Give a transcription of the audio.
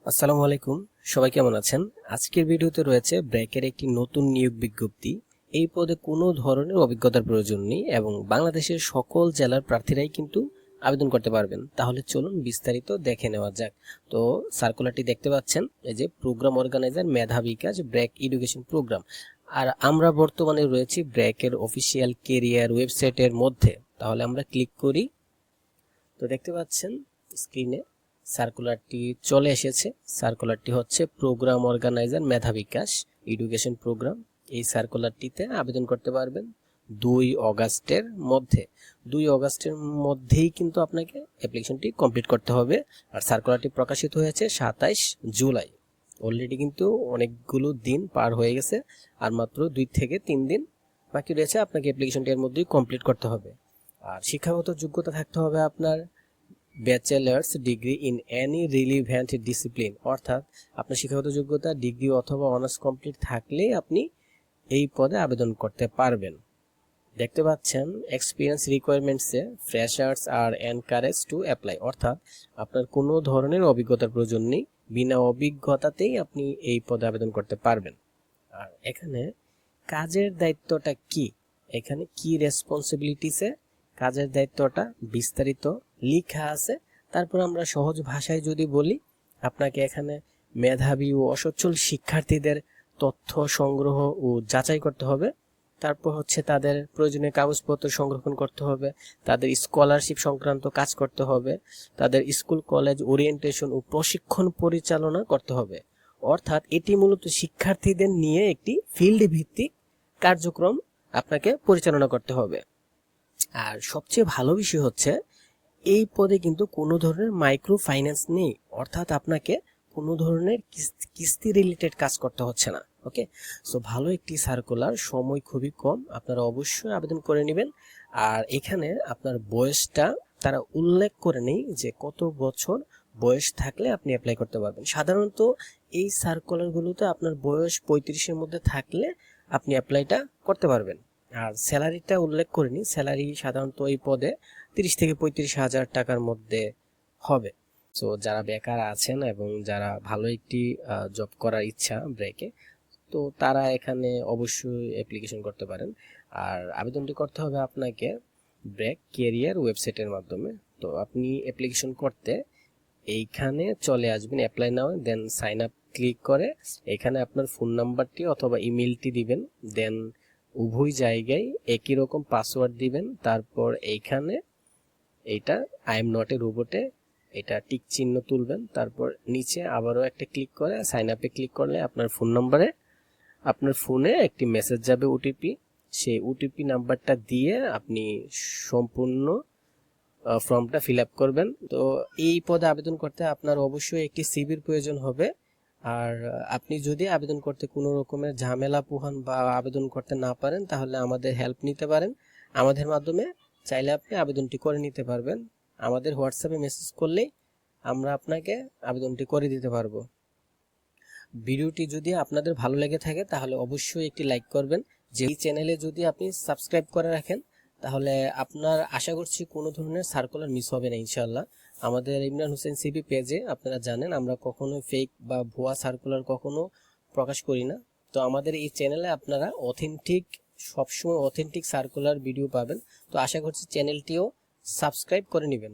আসসালামু আলাইকুম, সবাই কেমন আছেন? আজকের ভিডিওতে রয়েছে ব্র্যাকের একটি নতুন নিয়োগ বিজ্ঞপ্তি। এই পদে কোনো ধরনের অভিজ্ঞতার প্রয়োজন নেই এবং বাংলাদেশের সকল জেলার প্রার্থীরাই কিন্তু আবেদন করতে পারবেন। তাহলে চলুন বিস্তারিত দেখে নেওয়া যাক। তো সার্কুলারটি দেখতে পাচ্ছেন, এই যে প্রোগ্রাম অর্গানাইজার মেধা বিকাশ ব্র্যাক এডুকেশন প্রোগ্রাম। আর আমরা বর্তমানে রয়েছি ব্র্যাকের অফিসিয়াল কেরিয়ার ওয়েবসাইটের মধ্যে। তাহলে আমরা ক্লিক করি। তো দেখতে পাচ্ছেন স্ক্রিনে সার্কুলারটি চলে এসেছে। সার্কুলারটি হচ্ছে প্রোগ্রাম অর্গানাইজার মেধা বিকাশ এডুকেশন প্রোগ্রাম। এই সার্কুলারটিতে আবেদন করতে পারবেন 2 অগাস্টের মধ্যে। 2 অগাস্টের মধ্যেই কিন্তু আপনাকে অ্যাপ্লিকেশনটি কমপ্লিট করতে হবে। আর সার্কুলারটি প্রকাশিত হয়েছে 27 জুলাই। অলরেডি কিন্তু অনেকগুলো দিন পার হয়ে গেছে, আর মাত্র 2 থেকে 3 দিন বাকি রয়েছে। আপনাকে অ্যাপ্লিকেশনটি এর মধ্যেই কমপ্লিট করতে হবে। আর শিক্ষাগত যোগ্যতা থাকতে হবে আপনার bachelor's degree in any relevant discipline, অর্থাৎ আপনার শিক্ষাগত যোগ্যতা ডিগ্রি অথবা অনার্স কমপ্লিট থাকলেই আপনি এই পদে আবেদন করতে পারবেন। দেখতে পাচ্ছেন এক্সপিরিয়েন্স রিকোয়ারমেন্টসে freshers are encourage to apply, অর্থাৎ আপনার কোনো ধরনের অভিজ্ঞতার প্রয়োজন নেই, বিনা অভিজ্ঞতাতেই আপনি এই পদে আবেদন করতে পারবেন। আর এখানে কাজের দায়িত্বটা কি, এখানে কি রেসপন্সিবিলিটিসে কাজের দায়িত্বটা বিস্তারিত লেখা আছে। তারপর আমরা সহজ ভাষায় যদি বলি, আপনাকে এখানে মেধাবী ও অসচ্ছল শিক্ষার্থীদের তথ্য সংগ্রহ ও যাচাই করতে হবে। তারপর হচ্ছে তাদের প্রয়োজনীয় কাগজপত্র সংরক্ষণ করতে হবে, তাদের স্কলারশিপ সংক্রান্ত কাজ করতে হবে, তাদের স্কুল কলেজ ওরিয়েন্টেশন ও প্রশিক্ষণ পরিচালনা করতে হবে। অর্থাৎ এটি মূলত শিক্ষার্থীদের নিয়ে একটি ফিল্ড ভিত্তিক কার্যক্রম আপনাকে পরিচালনা করতে হবে। আর সবচেয়ে ভালো বিষয় হচ্ছে এই পদে কিন্তু কোনো ধরনের মাইক্রো ফাইন্যান্স নেই, অর্থাৎ আপনাকে কোনো ধরনের কিস্তি রিলেটেড কাজ করতে হচ্ছে না। ওকে, সো ভালো একটি সার্কুলার, সময় খুবই কম, আপনারা অবশ্যই আবেদন করে নেবেন। আর এখানে আপনার বয়সটা তারা উল্লেখ করে নেই যে কত বছর বয়স থাকলে আপনি অ্যাপ্লাই করতে পারবেন। সাধারণত এই সার্কুলারগুলোতে আপনার বয়স 35-এর মধ্যে থাকলে আপনি অ্যাপ্লাইটা করতে পারবেন। আর স্যালারিটা উল্লেখ করিনি, স্যালারি সাধারণত এই পদে 30 থেকে 35 হাজার টাকার মধ্যে হবে। সো যারা বেকার আছেন এবং যারা ভালো একটি জব করার ইচ্ছা ব্র্যাকে, তো তারা এখানে অবশ্যই অ্যাপ্লিকেশন করতে পারেন। আর আবেদনটি করতে হবে আপনাকে ব্র্যাক কেরিয়ার ওয়েবসাইটের মাধ্যমে। তো আপনি অ্যাপ্লিকেশন করতে এইখানে চলে আসবেন, অ্যাপ্লাই নাও, দেন সাইন আপ ক্লিক করে এখানে আপনার ফোন নাম্বারটি অথবা ইমেলটি দিবেন। দেন উভয় জায়গায় একই রকম পাসওয়ার্ড দিবেন। তারপর এইখানে এইটা আই এম নট এ রোবটে এটা টিক চিহ্ন তুলবেন। তারপর নিচে আবারও একটা ক্লিক করে সাইন আপে ক্লিক করলে আপনার ফোন নম্বরে আপনার ফোনে একটি মেসেজ যাবে, ওটিপি। সেই ওটিপি নাম্বারটা দিয়ে আপনি সম্পূর্ণ ফর্মটা ফিল আপ করবেন। তো এই পদে আবেদন করতে আপনার অবশ্যই একটি সিভির প্রয়োজন হবে। আর আপনি যদি আবেদন করতে কোনো রকমের ঝামেলা পোহান বা আবেদন করতে না পারেন, তাহলে আমাদের হেল্প নিতে পারেন। আমাদের মাধ্যমে চাইলে আপনি আবেদনটি করে নিতে পারবেন। আমাদের হোয়াটসঅ্যাপে মেসেজ করলেই আমরা আপনাকে আবেদনটি করে দিতে পারবো। ভিডিওটি যদি আপনাদের ভালো লেগে থাকে তাহলে অবশ্যই একটি লাইক করবেন। যে এই চ্যানেলে যদি আপনি সাবস্ক্রাইব করে রাখেন, তাহলে আপনার আশা করছি কোনো ধরনের সার্কুলার মিস হবে না ইনশাআল্লাহ। আমাদের ইমরান হোসেন সিবি পেজে আপনারা জানেন আমরা কখনো ফেক বা ভুয়া সার্কুলার কখনো প্রকাশ করি না। তো আমাদের এই চ্যানেলে আপনারা অথেন্টিক, সবসময় অথেন্টিক সার্কুলার ভিডিও পাবেন। তো আশা করছি চ্যানেলটিও সাবস্ক্রাইব করে নেবেন।